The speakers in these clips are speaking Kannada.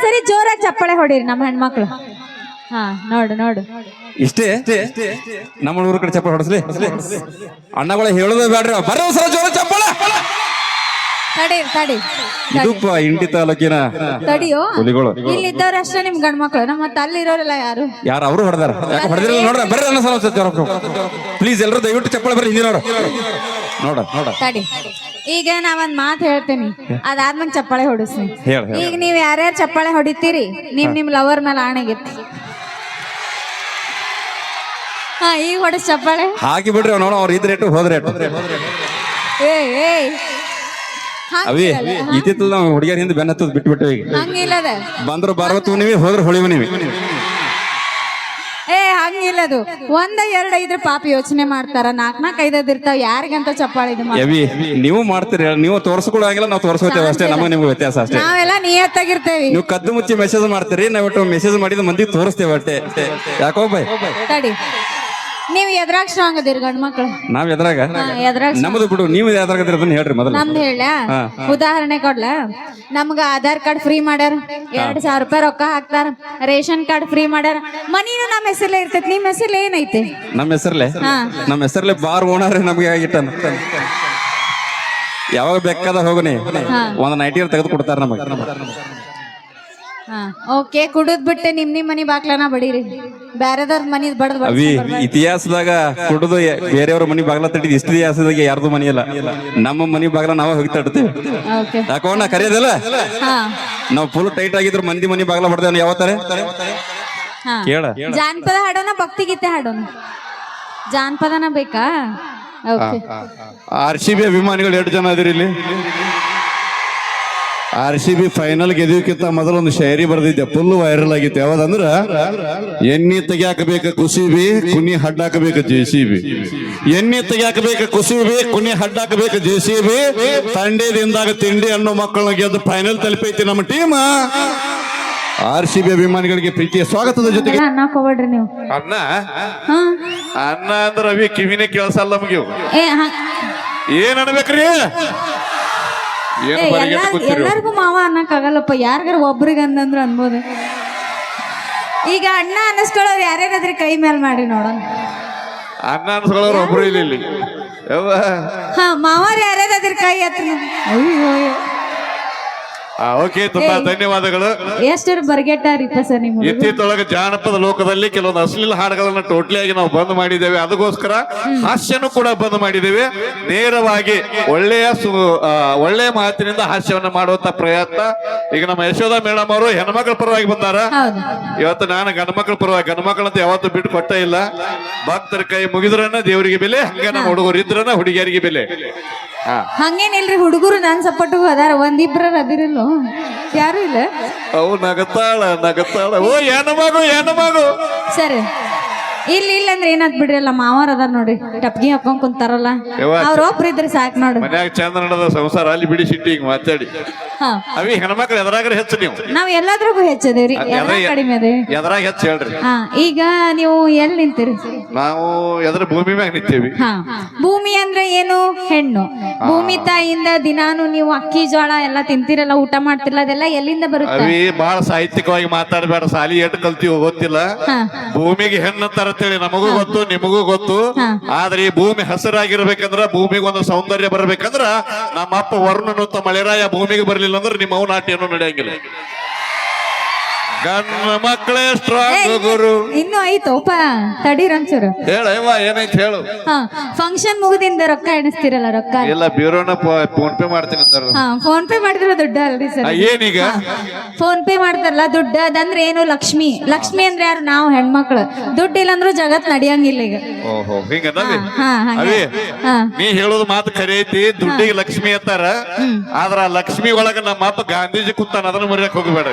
ಒಂದ್ಸರಿ ಜೋರಾಗಿ ಚಪ್ಪಾಳೆ ಹೊಡೀರಿ ನಮ್ಮ ಹೆಣ್ಮಕ್ಳು. ಹಾ ನೋಡು ನೋಡು ಇಷ್ಟೇ ನಮ್ಮ ಊರ ಕಡೆ ಚಪ್ಪಾಳೆ ಹೊಡಸ್ಲಿ. ಅಣ್ಣಗಳ ಹೇಳೋದೇ ಬೇಡ್ರಿ, ಬರ್ರಿ ಒಂದ್ಸಲ ಜೋರ ಚಪ್ಪಾಳೆ. ತಡಿ ತಡಿ ಇದಪ್ಪ ಇಂಡಿ ತಾಲೂಕಿನ ತಡಿಯೋ. ಹುಲಿಗಳು ಇಲ್ಲಿದ್ದವ್ರು ಅಷ್ಟೇ ನಿಮ್ ಗಂಡ್ಮಕ್ಳು, ನಮ್ಮ ಮತ್ತೆ ಅಲ್ಲಿರೋರೆಲ್ಲ ಯಾರು ಅವರು ಹೊಡೆದಾರ. ಯಾಕೆ ಹೊಡೆದಿರಲ್ಲ ನೋಡ್ರ, ಬರ್ರಿ ಅನ್ನೋ ಸಲ ಪ್ಲೀಸ್ ಎಲ್ಲರೂ ದಯವಿಟ್ಟು ಚಪ್ಪಾಳೆ ಬರ್ರಿ. ಹಿಂದಿ ನೋಡ ನೋಡ ನೋಡ. ತಡಿ, ಈಗ ನಾವೊಂದ್ ಮಾತು ಹೇಳ್ತೀನಿ, ಅದಾದ್ಮೇಲೆ ಚಪ್ಪಾಳೆ ಹೊಡಿಸ್ತೀನಿ. ಹೇಳ ಈಗ ನೀವ್ ಯಾರ್ಯಾರು ಚಪ್ಪಾಳೆ ಹೊಡಿತೀರಿ ನಿಮ್ ಲವರ್ ಮೇಲೆ ಆಣೆಗಿತ್ತು. ಹಾ ಈಗ ಹೊಡಿಸ್ ಚಪ್ಪಾಳೆ ಹಾಕಿ ಬಿಡ್ರಿ. ನೋಡ ಅವ್ರ ಇದ್ ರೇಟು ಹೋದ ರೇಟು. ಏ ಏ ಅವಿ ಇತ್ತಿತ್ತಲ್ಲ ನಾವು ಹುಡುಗಿಯರ ಹಿಂದೆ ಬೆನ್ನ ಹತ್ತದ್ ಬಿಟ್ಟು ಬಿಟ್ಟವಿ. ಈಗ ಹಂಗಿಲ್ಲದ ಬಂದ್ರು ಬಾರವತ್ತು ನೀವಿ, ಹೋದ್ರ ಹೊಳಿವ ನೀವಿ. ಏ ಹಂಗಿಲ್ಲದು. ಒಂದ ಎರಡ್ ಐದ್ರ ಪಾಪ ಯೋಚನೆ ಮಾಡ್ತಾರ, ನಾಕ್ ಐದದ್ ಇರ್ತಾವ, ಯಾರಿಗಂತ ಚಪ್ಪಾಳೆ ಇದು ಅವಿ ನೀವು ಮಾಡ್ತೀರಿ, ನೀವು ತೋರ್ಸ್ಕೊಳಂಗಿಲ್ಲ, ನಾವು ತೋರ್ಸ್ಕೊತೇವೆ ಅಷ್ಟೇ. ನಮಗೆ ನಿಮ್ಗೆ ವ್ಯತ್ಯಾಸ ಅಷ್ಟೇ. ನಾವೆಲ್ಲ ನಿಯತ್ತಾಗಿರ್ತೇವಿ. ನೀವು ಕದ್ದು ಮುಚ್ಚಿ ಮೆಸೇಜ್ ಮಾಡ್ತೀರಿ, ನಾವ್ ಮೆಸೇಜ್ ಮಾಡಿದ ಮಂದಿಗೆ ತೋರಿಸ್ತೇವೆ ಅಷ್ಟೇ. ಯಾಕೋ ಬೈ ತಡಿ, ನೀವ್ ಎದ್ರಾಗ ಸ್ಟ್ರಾಂಗ್ ಅದಿರಿ ಗಂಡ್ ಮಕ್ಳು. ನಾವ್ ಎದ್ರಾಗ ಎದ್ರಾಗ ನಮ್ದು ಬಿಡು, ನೀವು ಎದ್ರಾಗ ಅದನ್ನ ಹೇಳ್ರಿ ಮೊದಲು. ನಮ್ದು ಹೇಳ ಉದಾಹರಣೆ ಕೊಡ್ಲ. ನಮ್ಗ ಆಧಾರ್ ಕಾರ್ಡ್ ಫ್ರೀ ಮಾಡ್ಯಾರ, 2,000 ರೂಪಾಯಿ ರೊಕ್ಕ ಹಾಕ್ತಾರ. ರೇಷನ್ ಕಾರ್ಡ್ ಫ್ರೀ ಮಾಡ್ಯಾರ. ಮನಿನೂ ನಮ್ಮ ಹೆಸರಲ್ಲೇ ಇರ್ತೈತಿ. ನಿಮ್ ಹೆಸರಲ್ಲೇ ಏನೈತಿ? ನಮ್ಮ ಹೆಸರಲ್ಲೇ ಬಾರ್ ಓನರ್ ನಮ್ಗೆ ಆಗಿಟ್ಟಾನ. ಯಾವಾಗ ಬೇಕಾದ ಹೋಗನಿ ಒಂದ್ ನೈಟಿಯರ್ ತೆಗೆದು ಕೊಡ್ತಾರ ನಮಗೆ. ಓಕೆ, ಕುಡಿದ್ ಬಿಟ್ಟೆ ನಿಮ್ ಮನಿ ಬಾಗ್ಲನ ಬಡೀರಿ, ಬ್ಯಾರೆದವ್ರ ಮನಿ ಬಡದ್ ಅವಿ ಇತಿಹಾಸದಾಗ ಕುಡಿದು ಬೇರೆಯವ್ರ ಮನಿ ಬಾಗ್ಲ ತಟ್ಟಿದ್ ಇಷ್ಟು ಇತಿಹಾಸದಾಗ ಯಾರ್ದು ಮನಿ ಇಲ್ಲ, ನಮ್ಮ ಮನಿ ಬಾಗ್ಲ ನಾವ ಹೋಗಿ ತಡ್ತೇವೆ. ಯಾಕೋ ನಾ ಕರೆಯೋದಿಲ್ಲ, ನಾವ್ ಫುಲ್ ಟೈಟ್ ಆಗಿದ್ರು ಮಂದಿ ಮನಿ ಬಾಗ್ಲ ಬಡ್ದೇವ್ ಯಾವತ್ತಾರೆ. ಕೇಳ ಜಾನಪದ ಹಾಡೋಣ, ಭಕ್ತಿ ಗೀತೆ ಹಾಡೋಣ? ಜಾನಪದನ ಬೇಕಾ? RCB ಅಭಿಮಾನಿಗಳು 2 ಜನ ಅದಿರಿ ಇಲ್ಲಿ. RCB ಫೈನಲ್ ಗೆದ್ದಿಕ್ಕಿಂತ ಮೊದಲೊಂದು ಶಾಯರಿ ಬರ್ದಿದ್ದೆ, ಫುಲ್ ವೈರಲ್ ಆಗಿತ್ತು. ಯಾವ್ದಂದ್ರ ಎಣ್ಣೆ ತೆಗ್ಯಾಕಬೇಕ ಕುಸಿಬಿ, ಕುನಿ ಹಡ್ಡಾಕಬೇಕ JCB. ಎಣ್ಣೆ ತೆಗ್ಯಾಕಬೇಕ ಕುಸಿಬಿ, ಕುನಿ ಹಡ್ಡಾಕಬೇಕ JCB. ತಂಡೇದಿಂದಾಗ ತಿಂಡಿ ಅನ್ನೋ ಮಕ್ಕಳನ್ನ ಗೆದ್ದು ಫೈನಲ್ ತಲುಪೈತಿ ನಮ್ಮ ಟೀಮ್. RCB ಅಭಿಮಾನಿಗಳಿಗೆ ಪ್ರೀತಿಯ ಸ್ವಾಗತದ ಜೊತೆಗೆ ಅನ್ನಕೋಬೇಡ್ರಿ ನೀವು. ಅನ್ನ ಅನ್ನ ಅಂದ್ರ ಅವಿ ಕಿವಿನೇ ಕೇಳಿಸಲ್ಲ ನಮಗೆ. ಏನ್ ಅನ್ಬೇಕ್ರಿ? ಎಲ್ಲರಿಗೂ ಮಾವ ಅನ್ನಕ್ ಆಗಲ್ಲಪ್ಪ, ಯಾರಿಗಾರ ಒಬ್ರಿಗೆ ಅಂದಂದ್ರ ಅನ್ಬೋದು. ಈಗ ಅಣ್ಣ ಅನ್ನಿಸ್ಕೊಳ್ಳೋರು ಯಾರ್ಯಾರಾದ್ರಿ ಕೈ ಮೇಲೆ ಮಾಡಿ ನೋಡೋಣ. ಅನ್ನ ಅನ್ಸ್ಕೊಳ್ಳೋರು ಒಬ್ರು ಇಲ್ಲಿ. ಹಾ ಮಾವಾರ ಯಾರ್ಯಾರಾದ್ರಿ ಕೈ ಹತ್ರ. ಅಯ್ಯೋ ಓಕೆ, ತುಂಬಾ ಧನ್ಯವಾದಗಳು. ಎಷ್ಟರ ಬರ್ಗೆಟ್ಟಾರಿಪ್ಪ ಸರ್ ನಿಮ್ಮ. ಇತ್ತೀಚೊಳಗೆ ಜಾನಪದ ಲೋಕದಲ್ಲಿ ಕೆಲವೊಂದು ಅಶ್ಲೀಲ ಹಾಡುಗಳನ್ನ ಟೋಟ್ಲಿ ಆಗಿ ನಾವು ಬಂದ್ ಮಾಡಿದ್ದೇವೆ. ಅದಕ್ಕೋಸ್ಕರ ಹಾಸ್ಯನೂ ಕೂಡ ಬಂದ್ ಮಾಡಿದ್ದೇವೆ. ನೇರವಾಗಿ ಒಳ್ಳೆಯ ಮಾತಿನಿಂದ ಹಾಸ್ಯವನ್ನ ಮಾಡುವಂತ ಪ್ರಯತ್ನ. ಈಗ ನಮ್ಮ ಯಶೋಧ ಮೇಡಮ್ ಅವರು ಹೆಣ್ಮಕ್ಳ ಪರವಾಗಿ ಬಂದಾರ. ಇವತ್ತು ನಾನು ಗಂಡ್ಮಕ್ಳ ಪರವಾಗಿ, ಗಂಡ್ಮಕ್ಳಂತ ಯಾವತ್ತು ಬಿಟ್ಟು ಕೊಟ್ಟೇ ಇಲ್ಲ. ಭಕ್ತರ ಕೈ ಮುಗಿದ್ರನ್ನ ದೇವರಿಗೆ ಬೆಲೆ, ಹಂಗ ನಮ್ಮ ಹುಡುಗರು ಇದ್ರನ್ನ ಹುಡುಗಿಯರಿಗೆ ಬೆಲೆ. ಹಂಗೇನಿಲ್ರಿ, ಹುಡುಗರು ನಾನ್ ಸಪೋರ್ಟಿಗೂ ಅದಾರ, ಒಂದಿಬ್ರ ಅದಿರಲ್ಲ, ಯಾರು ಇಲ್ಲ. ಅವು ನಗತಾಳ ಓ ಹೆಣ್ಣು ಮಗು ಸರಿ ಇಲ್ಲ ಅಂದ್ರೆ ಏನಾದ್ ಬಿಡ್ರಲ್ಲ, ಮಾವಾರ ಅದಾರ ನೋಡಿ, ಟಪ್ಗಿ ಹಾಕೊಂಡ್ ಕುಂತಾರಲ್ಲ, ಅವ್ರ ಒಬ್ರು ಇದ್ರೆ ಸಾಕ್ ನೋಡಿ. ಮನ್ಯಾಗ ಚಂದ ನಡೆದ ಸಂಸಾರ ಅಲ್ಲಿ ಬಿಡಿ ಸಿಟ್ಟಿ ಹಿಂಗ್ ಮಾತಾಡಿ. ಅವಿ ಹೆಣ್ಮಕ್ಳು ಎದ್ರಾಗ್ರೆ ಹೆಚ್ಚು ನೀವು. ನಾವ್ ಎಲ್ಲದ್ರಾಗೂ ಹೆಚ್ಚದೇವ್ರಿ, ಕಡಿಮೆ ಅದೇವಿ. ಎದ್ರಾಗ ಹೆಚ್ಚು ಹೇಳ್ರಿ. ಈಗ ನೀವು ಎಲ್ಲಿ ನಿಂತೀರಿ? ನಾವು ಎದ್ರ ಭೂಮಿ ಮ್ಯಾಗ ನಿಂತೀವಿ. ಭೂಮಿ ಅಂದ್ರೆ ಏನು? ಹೆಣ್ಣು. ಭೂಮಿ ತಾಯಿಯಿಂದ ದಿನಾನು ನೀವು ಅಕ್ಕಿ ಜೋಳ ಎಲ್ಲ ತಿಂತಿರಲ್ಲ, ಊಟ ಮಾಡ್ತಿರಲ್ಲ, ಅದೆಲ್ಲ ಎಲ್ಲಿಂದ ಬರುತ್ತೆ? ಅವಿ ಬಹಳ ಸಾಹಿತ್ಯಿಕವಾಗಿ ಮಾತಾಡಬೇಡ, ಸಾಲಿ ಎಟ್ ಕಲ್ತೀವಿ ಗೊತ್ತಿಲ್ಲ. ಭೂಮಿಗೆ ಹೆಣ್ಣಂತಾರ ನಮಗೂ ಗೊತ್ತು, ನಿಮಗೂ ಗೊತ್ತು. ಆದ್ರೆ ಈ ಭೂಮಿ ಹಸಿರಾಗಿರ್ಬೇಕಂದ್ರ, ಭೂಮಿಗೆ ಒಂದು ಸೌಂದರ್ಯ ಬರ್ಬೇಕಂದ್ರ ನಮ್ಮ ಅಪ್ಪ ವರುಣನುತ್ತ ಮಳೆರಾಯ ಭೂಮಿಗೆ ಬರ್ಲಿಲ್ಲ ಅಂದ್ರೆ ನಿಮ್ಮ ಅವು ನಾಟ್ಯ ಏನೂ ನಡೆಯಂಗಿಲ್ಲ. ಗಂಡ ಮಕ್ಕಳೇ ಸ್ಟ್ರಾಂಗ್ ಗುರು. ಇನ್ನು ಐತೋಪ ತಡೀರಂಚೂರು. ಹೇಳವ್ವ ಏನೈತಿ ಹೇಳು. ಫಂಕ್ಷನ್ ಮುಗಿದಿಂದ ರೊಕ್ಕ ಎಣಿಸ್ತಿರಲ್ಲ, ರೊಕ್ಕ ಎಲ್ಲ ಬ್ಯೂರೋನ ಫೋನ್ ಪೇ ಮಾಡ್ತೀನಿ ಅಂತಾರ. ಫೋನ್ ಪೇ ಮಾಡಿದ್ರ ದುಡ್ಡು ಅಲ್ರಿ ಸರ್? ಏನೀಗ ಫೋನ್ ಪೇ ಮಾಡ್ತಾರಲ್ಲ ದುಡ್ಡು, ಅದಂದ್ರೆ ಏನು? ಲಕ್ಷ್ಮಿ. ಲಕ್ಷ್ಮಿ ಅಂದ್ರೆ ಯಾರು? ನಾವು ಹೆಣ್ಮಕ್ಳು. ದುಡ್ಡು ಇಲ್ಲಂದ್ರೂ ಜಗತ್ ನಡಿಯಂಗಿಲ್ಲ ಈಗ. ಓಹೋ ಹಿಂಗ ನೀ ಹೇಳೋದು ಮಾತು ಖರೆ ಐತಿ. ದುಡ್ಡಿಗೆ ಲಕ್ಷ್ಮಿ ಅಂತಾರ, ಆದ್ರ ಆ ಲಕ್ಷ್ಮಿ ಒಳಗ ನಮ್ಮ ಅಪ್ಪ ಗಾಂಧೀಜಿ ಕೂತಾನ, ಅದನ್ನ ಮರ್ಯಾಕ್ ಹೋಗಬೇಡ.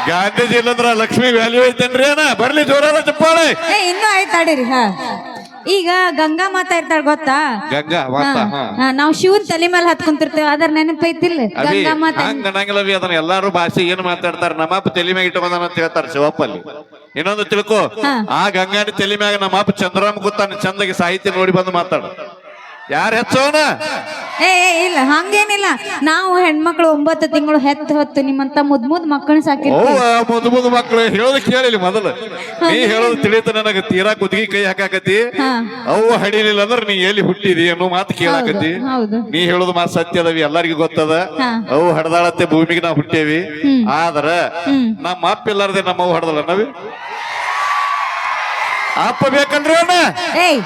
ಗಾಂಧೀಜಿ ಇಲ್ಲಂದ್ರ ಲಕ್ಷ್ಮಿ ವ್ಯಾಲ್ಯೂ ಐತೇನ್ರಿ? ಏನ ಬರ್ಲಿ ಜೋರಾದ ಚಪ್ಪಾಳೆ. ಇನ್ನೂ ಆಯ್ತಾಡಿರಿ. ಈಗ ಗಂಗಾ ಮಾತಾ ಇರ್ತಾಳ ಗೊತ್ತಾ? ಗಂಗಾ ನಾವ್ ಶಿವನ್ ತಲೆ ಮೇಲೆ ಹತ್ಕೊಂತಿರ್ತೇವೆ, ಅದ್ರ ನೆನಪೈತಿಲ್ಲ? ಗಂಗಾ ಮಾತಾ ಹಂಗನಂಗಿಲ್ಲವಿ, ಅದನ್ನ ಎಲ್ಲಾರು ಭಾಷೆ ಏನ್ ಮಾತಾಡ್ತಾರ. ನಮ್ಮಪ್ಪ ತಲೆ ಮ್ಯಾಗ ಇಟ್ಕೊಂಡ ಅಂತ ಹೇಳ್ತಾರ ಶಿವಪ್ಪಲ್ಲಿ. ಇನ್ನೊಂದು ತಿಳ್ಕೊ, ಆ ಗಂಗಾನಿ ತಲೆ ಮ್ಯಾಗ ನಮ್ಮಪ್ಪ ಚಂದ್ರಾಮ ಕೂತಾನ, ಚಂದಗೆ ಸಾಹಿತ್ಯ ನೋಡಿ ಬಂದು ಮಾತಾಡ. ಯಾರು ಹೆಚ್ಚವನ ಏ ಇಲ್ಲ ಹಂಗೇನಿಲ್ಲ ನಾವು ಹೆಣ್ಮಕ್ಳು 9 ತಿಂಗಳು ಹೆತ್ತು ಹೊತ್ತು ನಿಮ್ಮಂತ ಮುದ್ ಮಕ್ಕಳನ್ನ ಸಾಕಿರ್ತೀವಿ. ಮುದ್ದು ಮಕ್ಕಳು ಹೇಳೋದು ಕೇಳಿಲ್ಲ ಮೊದಲು ನೀ ಹೇಳೋದು ತಿಳಿತ ನನಗ ತೀರಾ ಕುತ್ತಿಗೆ ಕೈ ಹಾಕಾಕತಿ. ಹಾ ಅವು ಹಡಿಲಿಲ್ಲ ಅಂದ್ರೆ ನೀ ಎಲ್ಲಿ ಹುಟ್ಟಿದಿ ಅನ್ನೋ ಮಾತು ಕೇಳಾಕತಿ. ಹೌದು ನೀ ಹೇಳೋದು ಮಾತು ಸತ್ಯ ಅದಾವಿ, ಎಲ್ಲರಿಗೂ ಗೊತ್ತದ. ಹಾ. ಅವು ಹಡದಾಳತ್ತೆ ಭೂಮಿಗೆ ನಾವು ಹುಟ್ಟೇವಿ. ಆದ್ರ ನಮ್ಮ ಅಪ್ಪ ಇಲ್ಲಾರ್ದೆ ನಮ್ಮ ಅವು ಹಡದಲ್ಲ ನಾವಿ ಅಪ್ಪ ಬೇಕಂದ್ರೆ ಏಯ್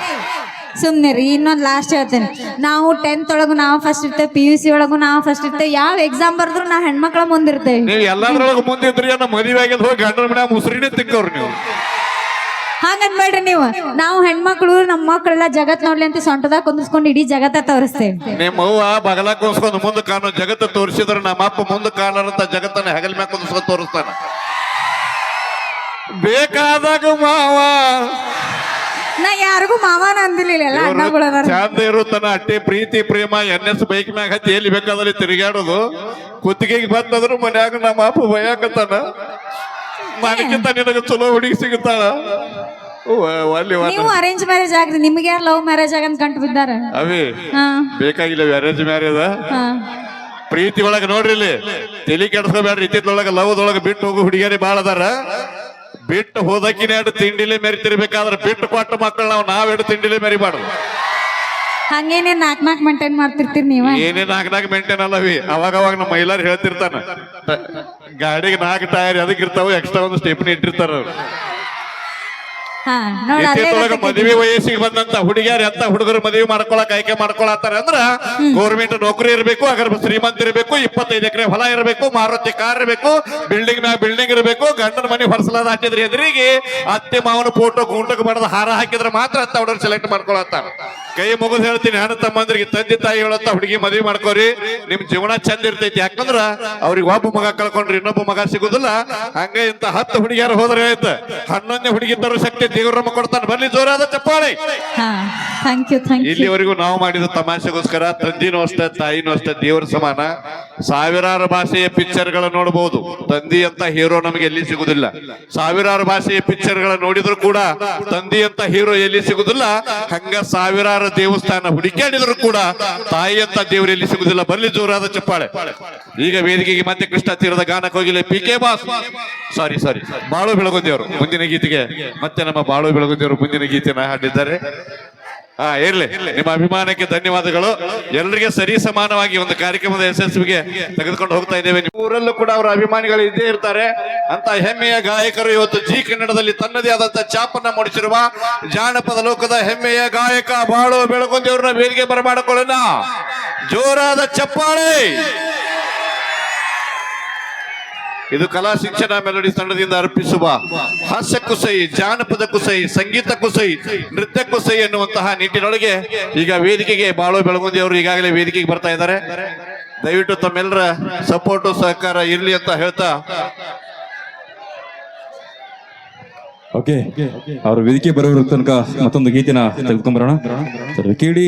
ಸುಮ್ನೆ ರೀ. ಇನ್ನೊಂದು ಲಾಸ್ಟ್ ಹೇಳ್ತೇನೆ. ನಾವು 10th ಒಳಗು ನಾವು ಫಸ್ಟ್ ಇರ್ತೇವೆ, PUC ಒಳಗು ನಾವು ಫಸ್ಟ್ ಇರ್ತೇವೆ. ಯಾವ ಎಕ್ಸಾಮ್ ಬರ್ದ್ರು ನಾವು ಹೆಣ್ಮಕ್ಳ ಮುಂದಿರ್ತೇವೆ. ನೀವು ಎಲ್ಲಾದ್ರೊಳಗ ಮುಂದಿದ್ರಿ ನಮ್ಮ ಮದುವೆ ಆಗಿದ್ ಹೋಗಿ ಗಂಡನ ಮನೆ ಮುಸ್ರಿನೇ ತಿಕ್ಕವ್ರಿ ನೀವು. ಹಾಗನ್ಬೇಡ್ರಿ ನೀವು. ನಾವು ಹೆಣ್ಮಕ್ಳು ನಮ್ಮ ಮಕ್ಕಳೆಲ್ಲ ಜಗತ್ ನೋಡ್ಲಿ ಅಂತ ಸೊಂಟದಾಗ ಕುಂದಿಸ್ಕೊಂಡು ಇಡೀ ಜಗತ್ತ ತೋರಿಸ್ತೇವೆ. ನಿಮ್ಮ ಅವ್ವ ಬಗಲ ಕುಂಸ್ಕೊಂಡು ಮುಂದೆ ಕಾಣೋ ಜಗತ್ತು ತೋರಿಸಿದ್ರೆ ನಮ್ಮ ಅಪ್ಪ ಮುಂದೆ ಕಾಣಂತ ಜಗತ್ತನ್ನ ಹೆಗಲ್ ಮ್ಯಾಗ ಕುಂದಿಸ್ಕೊಂಡು ತೋರಿಸ್ತಾನ. ಬೇಕಾದಾಗ ಮಾವ ನಾ ಯಾರಿಗೂ ಮಾವನ ಅಂದಿಲ್ಲ, ಎಲ್ಲ ಅಣ್ಣಗಳದಾರ. ಚಂದ ಇರುತ್ತಾನ ಅಟ್ಟೆ ಪ್ರೀತಿ ಪ್ರೇಮ NS ಬೈಕ್ ಮ್ಯಾಗ ಹತ್ತಿ ಎಲ್ಲಿ ಬೇಕಾದಲ್ಲಿ ತಿರುಗಾಡೋದು. ಕುತ್ತಿಗೆಗೆ ಬಂದದ್ರು ಮನ್ಯಾಗ ನಮ್ಮ ಅಪ್ಪ ಭಯಕತ್ತಾನ. ನನಗಿಂತ ನಿನಗ ಚಲೋ ಹುಡುಗಿ ಸಿಗುತ್ತಾಳ. ನೀವು ಅರೇಂಜ್ ಮ್ಯಾರೇಜ್ ಆಗ್ರಿ, ನಿಮ್ಗೆ ಯಾರು ಲವ್ ಮ್ಯಾರೇಜ್ ಆಗಂತ ಕಂಡು ಬಿದ್ದಾರ. ಅವಿ ಹಾ ಬೇಕಾಗಿಲ್ಲ ಅರೇಂಜ್ ಮ್ಯಾರೇಜ್. ಹಾ ಪ್ರೀತಿ ಒಳಗ ನೋಡ್ರಿ ಇಲ್ಲಿ ತಲಿ ಕೆಡ್ಸ್ಕೊಬೇಡ್ರಿ. ಇತ್ತಿದೊಳಗ ಲವ್ದೊಳಗ ಬಿಟ್ಟು ಹೋಗು ಹುಡುಗಿಯರಿ ಬಾಳ ಅದಾರ. ಬಿಟ್ಟು ಹೋದಕ್ಕಿನ ಎರಡು ತಿಂಡಿಲೇ ಮೆರಿತಿರ್ಬೇಕಾದ್ರೆ ಬಿಟ್ಟು ಕೊಟ್ಟ ಮಕ್ಕಳು ನಾವೆರಡು ತಿಂಡಿಲೇ ಮೆರಿಬಾರ್ದು. ಹಂಗೇನೇ ನಾಕ್ ಮೇಂಟೈನ್ ಮಾಡ್ತಿರ್ತೀರಿ ನೀವ. ಏನೇ ನಾಲ್ಕು ಮೇಂಟೈನ್ ಅಲ್ಲವಿ. ಅವಾಗ ನಮ್ಮ ಮೈಲಾರ್ ಹೇಳ್ತಿರ್ತಾನ ಗಾಡಿಗೆ 4 ಟೈರ್ ಅದಕ್ಕೆ ಇರ್ತಾವ, ಎಕ್ಸ್ಟ್ರಾ ಒಂದು ಸ್ಟೆಪ್ನಿ ಇಟ್ಟಿರ್ತಾರ. ಹಾ ನೋಡ ಮದುವೆ ವಯಸ್ಸಿಗೆ ಬಂದಂತ ಹುಡುಗಿಯರು ಎಂತ ಹುಡುಗರು ಮದುವೆ ಮಾಡ್ಕೊಳಕ್ ಆಯ್ಕೆ ಮಾಡ್ಕೊಳತ್ತಾರ ಅಂದ್ರ ಗೌರ್ಮೆಂಟ್ ನೌಕರಿ ಇರಬೇಕು, ಅಗರ್ ಶ್ರೀಮಂತ ಇರಬೇಕು, 25 ಎಕರೆ ಹೊಲ ಇರಬೇಕು, ಮಾರುತಿ ಕಾರ್ ಇರಬೇಕು, ಬಿಲ್ಡಿಂಗ್ ಮ್ಯಾಗ ಬಿಲ್ಡಿಂಗ್ ಇರಬೇಕು, ಗಂಡನ ಮನೆ ಹೊರಸಲಾದ ಹಾಕಿದ್ರೆ ಎದುರಿಗೆ ಅತ್ತೆ ಮಾವನ ಫೋಟೋ ಗುಂಟಕ್ ಮಾಡದ ಹಾರ ಹಾಕಿದ್ರೆ ಮಾತ್ರ ಅಂತ ಹುಡುಗರು ಸೆಲೆಕ್ಟ್ ಮಾಡ್ಕೊಳತ್ತಾರ. ಕೈ ಮುಗಿದು ಹೇಳ್ತೀನಿ ಅಣ್ಣ ತಮ್ಮಂದ್ರಿಗೆ, ತಂದೆ ತಾಯಿ ಹೇಳತ್ತ ಹುಡುಗಿ ಮದುವೆ ಮಾಡ್ಕೋರಿ, ನಿಮ್ ಜೀವನ ಚಂದ ಇರ್ತೈತಿ. ಯಾಕಂದ್ರ ಅವ್ರಿಗೆ ಒಬ್ಬ ಮಗ ಕಳ್ಕೊಂಡ್ರಿ ಇನ್ನೊಬ್ಬ ಮಗ ಸಿಗುದಿಲ್ಲ. ಹಂಗ ಇಂತ 10 ಹುಡುಗಿಯರು ಹೋದ್ರೆ ಆಯ್ತು, 11ನೇ ಹುಡುಗಿ ತರೋ ಶಕ್ತಿ ದೇವರಮ್ಮ ಕೊಡ್ತಾನೆ. ಬರ್ಲಿ ಜೋರಾದ ಚಪ್ಪಾಳೆ. ಇಲ್ಲಿವರೆಗೂ ನಾವು ಮಾಡಿದ ತಮಾಷೆಗೋಸ್ಕರ ತಂದಿನೂ ಅಷ್ಟೇ ತಾಯಿನೂ ಅಷ್ಟೇ ದೇವರ ಸಮಾನ. ಸಾವಿರಾರು ಭಾಷೆಯ ಪಿಕ್ಚರ್ ಗಳ ನೋಡಬಹುದು, ತಂದಿ ಅಂತ ಹೀರೋ ನಮಗೆ ಎಲ್ಲಿ ಸಿಗುದಿಲ್ಲ. ಸಾವಿರಾರು ಭಾಷೆಯ ಪಿಕ್ಚರ್ ಗಳ ನೋಡಿದ್ರು ಕೂಡ ತಂದಿ ಅಂತ ಹೀರೋ ಎಲ್ಲಿ ಸಿಗುದಿಲ್ಲ. ಹಂಗ ಸಾವಿರಾರು ದೇವಸ್ಥಾನ ಹುಡುಕಾಡಿದ್ರು ಕೂಡ ತಾಯಿ ಅಂತ ದೇವರು ಎಲ್ಲಿ ಸಿಗುದಿಲ್ಲ. ಬರ್ಲಿ ಜೋರಾದ ಚಪ್ಪಾಳೆ. ಈಗ ವೇದಿಕೆಗೆ ಮತ್ತೆ ಕೃಷ್ಣ ತೀರದ ಗಾನಕ್ಕೆ ಹೋಗಿಲ್ಲ PK ಬಾಸ್, ಸಾರಿ ಬಾಳು ಬೆಳಗುಂದಿಯವರು ಮುಂದಿನ ಗೀತೆಗೆ ಮತ್ತೆ ನಮ್ಮ ಬಾಳು ಬೆಳಗುಂದಿಯವರು ಮುಂದಿನ ಗೀತೆನ ಹಾಡಿದ್ದಾರೆ. ಇರ್ಲಿ, ನಿಮ್ಮ ಅಭಿಮಾನಕ್ಕೆ ಧನ್ಯವಾದಗಳು. ಎಲ್ಲರಿಗೆ ಸರಿ ಸಮಾನವಾಗಿ ಒಂದು ಕಾರ್ಯಕ್ರಮದ ಯಶಸ್ವಿಗೆ ತೆಗೆದುಕೊಂಡು ಹೋಗ್ತಾ ಇದ್ದೇವೆ. ಊರಲ್ಲೂ ಕೂಡ ಅವರ ಅಭಿಮಾನಿಗಳು ಇದ್ದೇ ಇರ್ತಾರೆ. ಅಂತ ಹೆಮ್ಮೆಯ ಗಾಯಕರು ಇವತ್ತು ಜಿ ಕನ್ನಡದಲ್ಲಿ ತನ್ನದೇ ಆದಂತ ಛಾಪನ್ನ ಮೂಡಿಸಿರುವ ಜಾನಪದ ಲೋಕದ ಹೆಮ್ಮೆಯ ಗಾಯಕ ಬಾಳು ಬೆಳಗುಂದಿಯವ್ರನ್ನ ವೇದಿಕೆ ಬರಮಾಡಿಕೊಳ್ಳೋಣ. ಜೋರಾದ ಚಪ್ಪಾಳೆ. ಇದು ಕಲಾ ಶಿಕ್ಷಣ ಮೆಲೋಡಿ ತಂಡದಿಂದ ಅರ್ಪಿಸುವ ಹಾಸ್ಯ ಕುಸೈ, ಜಾನಪದ ಕುಸೈ, ಸಂಗೀತ ಕುಸೈ, ನೃತ್ಯ ಕುಸೈ ಎನ್ನುವಂತಹ ನಿಟ್ಟಿನೊಳಗೆ ಈಗ ವೇದಿಕೆಗೆ ಬಾಳು ಬೆಳಗುಂದಿ ಅವರು ಈಗಾಗಲೇ ವೇದಿಕೆಗೆ ಬರ್ತಾ ಇದ್ದಾರೆ. ದಯವಿಟ್ಟು ತಮ್ಮೆಲ್ಲರ ಸಪೋರ್ಟು ಸಹಕಾರ ಇರ್ಲಿ ಅಂತ ಹೇಳ್ತಾ ಓಕೆ ಅವ್ರ ವೇದಿಕೆ ಬರೋರ ತನಕ ಮತ್ತೊಂದು ಗೀತೆನ ತೆಗೆದುಕೊಂಡ್ಬರೋಣ. ಕೇಳಿ.